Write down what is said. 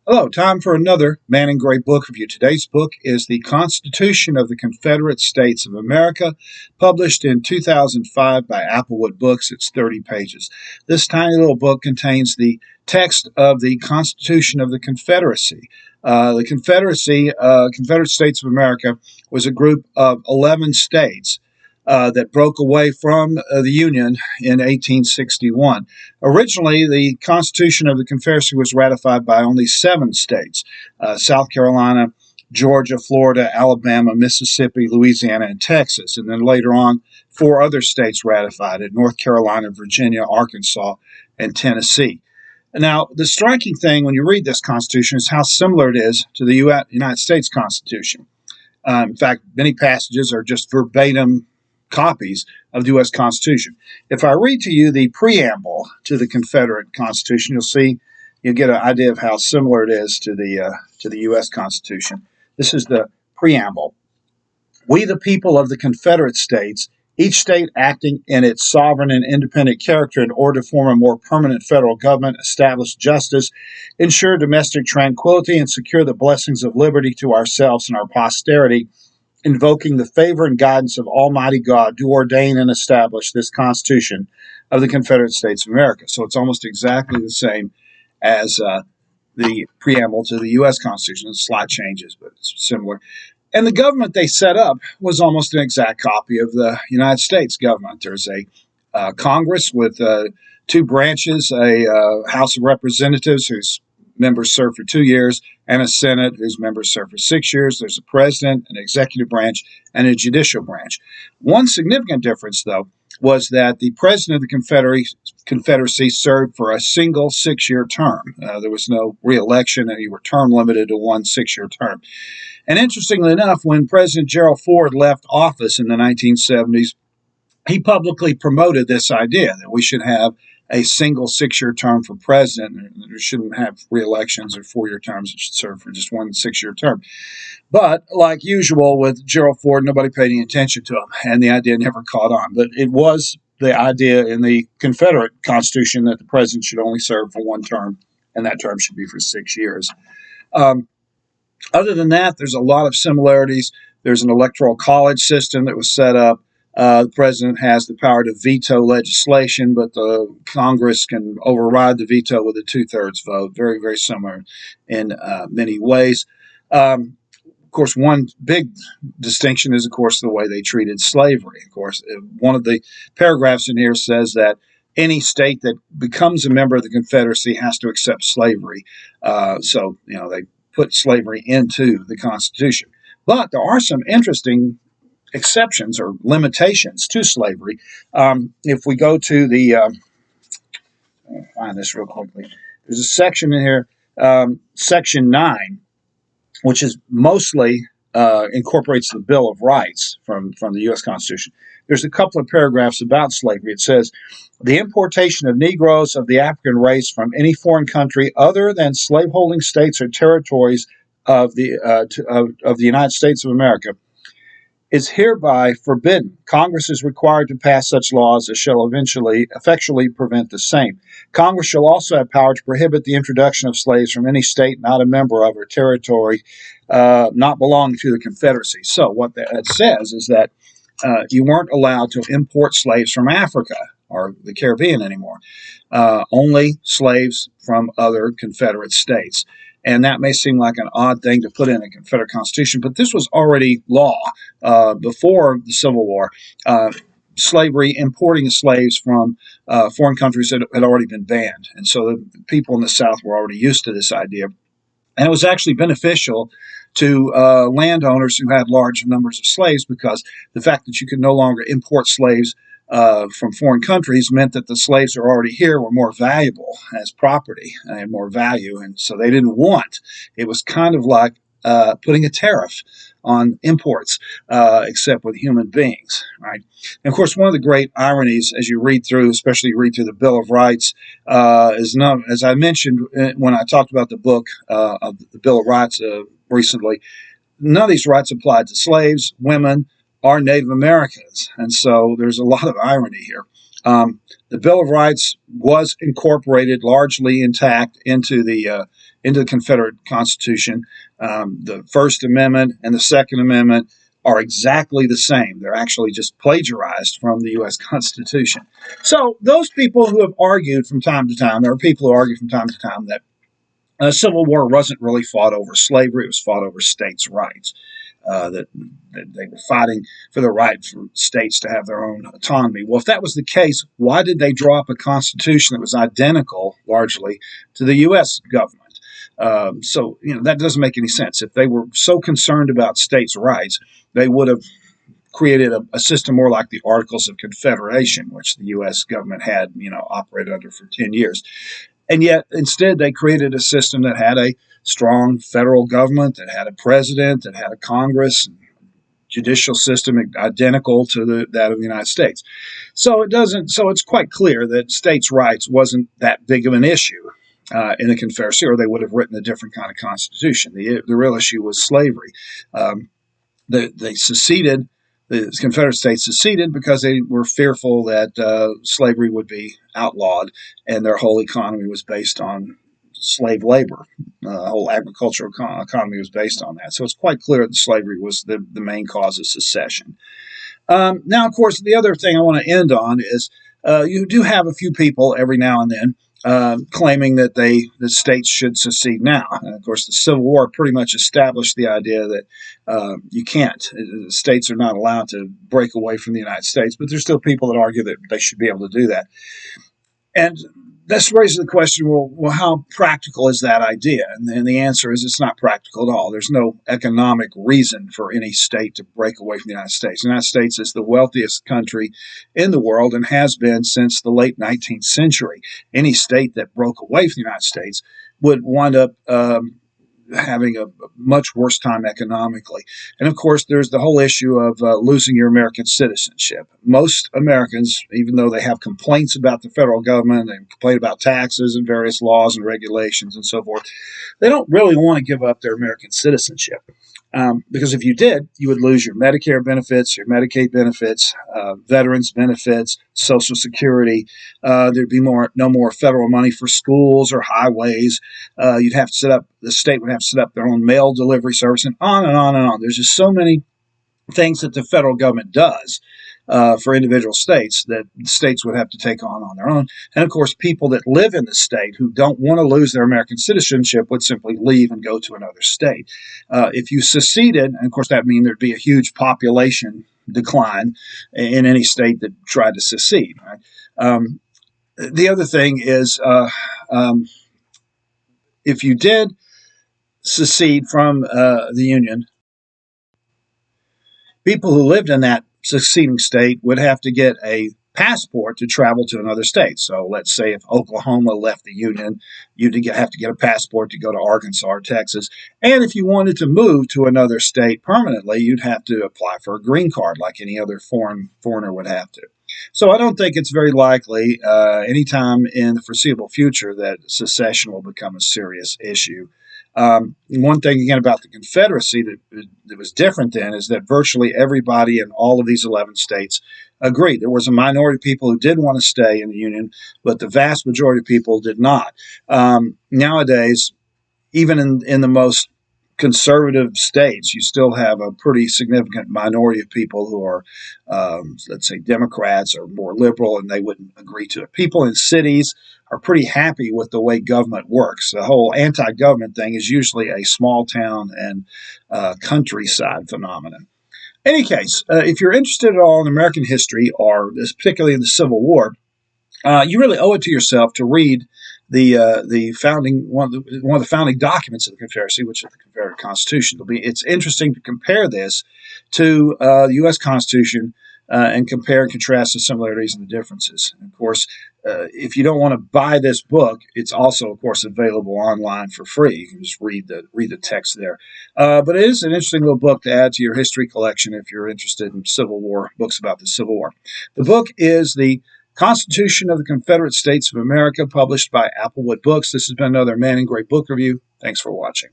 Hello, time for another Man in Gray book review. Today's book is The Constitution of the Confederate States of America, published in 2005 by Applewood Books. It's 30 pages. This tiny little book contains the text of the Constitution of the Confederacy. The Confederacy, Confederate States of America, was a group of 11 states that broke away from the Union in 1861. Originally, the Constitution of the Confederacy was ratified by only 7 states: South Carolina, Georgia, Florida, Alabama, Mississippi, Louisiana, and Texas. And then later on, 4 other states ratified it: North Carolina, Virginia, Arkansas, and Tennessee. Now, the striking thing when you read this Constitution is how similar it is to the United States Constitution. In fact, many passages are just verbatim copies of the U.S. Constitution. If I read to you the preamble to the Confederate Constitution, you'll get an idea of how similar it is to the U.S. Constitution. This is the preamble. We, the people of the Confederate States, each state acting in its sovereign and independent character in order to form a more permanent federal government, establish justice, ensure domestic tranquility, and secure the blessings of liberty to ourselves and our posterity, invoking the favor and guidance of Almighty God, do ordain and establish this Constitution of the Confederate States of America. So it's almost exactly the same as the preamble to the U.S. Constitution. There's slight changes, but it's similar. And the government they set up was almost an exact copy of the United States government. There's a Congress with 2 branches, a House of Representatives whose members serve for 2 years, and a Senate whose members serve for 6 years. There's a president, an executive branch, and a judicial branch. One significant difference, though, was that the president of the Confederacy served for a single 6-year term. There was no re-election, and you were term limited to one 6-year term. And interestingly enough, when President Gerald Ford left office in the 1970s, he publicly promoted this idea that we should have a single 6-year term for president. There shouldn't have re-elections or 4-year terms. It should serve for just one 6-year term. But like usual with Gerald Ford, nobody paid any attention to him, and the idea never caught on. But it was the idea in the Confederate Constitution that the president should only serve for one term, and that term should be for 6 years. Other than that, there's a lot of similarities. There's an electoral college system that was set up. The president has the power to veto legislation, but the Congress can override the veto with a 2/3 vote. Very, very similar in many ways. Of course, one big distinction is, of course, the way they treated slavery. Of course, one of the paragraphs in here says that any state that becomes a member of the Confederacy has to accept slavery. So, they put slavery into the Constitution. But there are some interesting exceptions or limitations to slavery. If we go to I'll find this real quickly. There's a section in here, Section 9, which is mostly incorporates the Bill of Rights from the U.S. Constitution. There's a couple of paragraphs about slavery. It says, the importation of Negroes of the African race from any foreign country other than slaveholding states or territories of the United States of America is hereby forbidden. Congress is required to pass such laws as shall effectually prevent the same. Congress shall also have power to prohibit the introduction of slaves from any state not a member of or territory not belonging to the Confederacy. So what that says is that you weren't allowed to import slaves from Africa or the Caribbean anymore. Only slaves from other Confederate states. And that may seem like an odd thing to put in a Confederate Constitution, but this was already law before the Civil War. Slavery, importing slaves from foreign countries had already been banned. And so the people in the South were already used to this idea. And it was actually beneficial to landowners who had large numbers of slaves, because the fact that you could no longer import slaves from foreign countries meant that the slaves who were already here were more valuable as property and had more value. And so they didn't want. It was kind of like putting a tariff on imports, except with human beings, right? And of course, one of the great ironies as you read through, especially you read through the Bill of Rights, is not, as I mentioned when I talked about the book of the Bill of Rights recently, none of these rights applied to slaves, women, or Native Americans. And so there's a lot of irony here. The Bill of Rights was incorporated largely intact into the Confederate Constitution. The First Amendment and the Second Amendment are exactly the same. They're actually just plagiarized from the U.S. Constitution. So those people who have argued from time to time, there are people who argue from time to time that the Civil War wasn't really fought over slavery, it was fought over states' rights. That they were fighting for the right for states to have their own autonomy. Well, if that was the case, why did they draw up a constitution that was identical, largely, to the U.S. government? So, that doesn't make any sense. If they were so concerned about states' rights, they would have created a system more like the Articles of Confederation, which the U.S. government had, operated under for 10 years. And yet, instead, they created a system that had a strong federal government, that had a president, that had a Congress, judicial system identical to that of the United States. So it's quite clear that states' rights wasn't that big of an issue in the Confederacy, or they would have written a different kind of constitution. The real issue was slavery. They seceded. The Confederate States seceded because they were fearful that slavery would be outlawed, and their whole economy was based on slave labor. The whole agricultural economy was based on that. So it's quite clear that slavery was the main cause of secession. Now, of course, the other thing I want to end on is you do have a few people every now and then claiming that the states should secede now. And of course, the Civil War pretty much established the idea that you can't. The states are not allowed to break away from the United States, but there's still people that argue that they should be able to do that. And this raises the question, well, how practical is that idea? And the answer is it's not practical at all. There's no economic reason for any state to break away from the United States. The United States is the wealthiest country in the world and has been since the late 19th century. Any state that broke away from the United States would wind up having a much worse time economically. And of course, there's the whole issue of losing your American citizenship. Most Americans, even though they have complaints about the federal government, they complain about taxes and various laws and regulations and so forth, they don't really want to give up their American citizenship. Because if you did, you would lose your Medicare benefits, your Medicaid benefits, veterans benefits, Social Security. There'd be no more federal money for schools or highways. The state would have to set up their own mail delivery service, and on and on and on. There's just so many things that the federal government does for individual states that states would have to take on their own. And of course, people that live in the state who don't want to lose their American citizenship would simply leave and go to another state. If you seceded, and of course that means there'd be a huge population decline in any state that tried to secede. Right? The other thing is if you did secede from the Union, people who lived in that seceding state would have to get a passport to travel to another state. So let's say if Oklahoma left the Union, you'd have to get a passport to go to Arkansas or Texas. And if you wanted to move to another state permanently, you'd have to apply for a green card like any other foreigner would have to. So I don't think it's very likely anytime in the foreseeable future that secession will become a serious issue. One thing, again, about the Confederacy that was different then is that virtually everybody in all of these 11 states agreed. There was a minority of people who did want to stay in the Union, but the vast majority of people did not. Nowadays, even in the most conservative states, you still have a pretty significant minority of people who are, let's say, Democrats or more liberal, and they wouldn't agree to it. People in cities are pretty happy with the way government works. The whole anti-government thing is usually a small town and countryside phenomenon. In any case, if you're interested at all in American history, or particularly in the Civil War, you really owe it to yourself to read the founding one of the founding documents of the Confederacy, which is the Confederate Constitution. It's interesting to compare this to the U.S. Constitution and compare and contrast the similarities and the differences. And of course, if you don't want to buy this book, it's also, of course, available online for free. You can just read the text there. But it is an interesting little book to add to your history collection if you're interested in Civil War, books about the Civil War. The book is the Constitution of the Confederate States of America, published by Applewood Books. This has been another Man in Gray book review. Thanks for watching.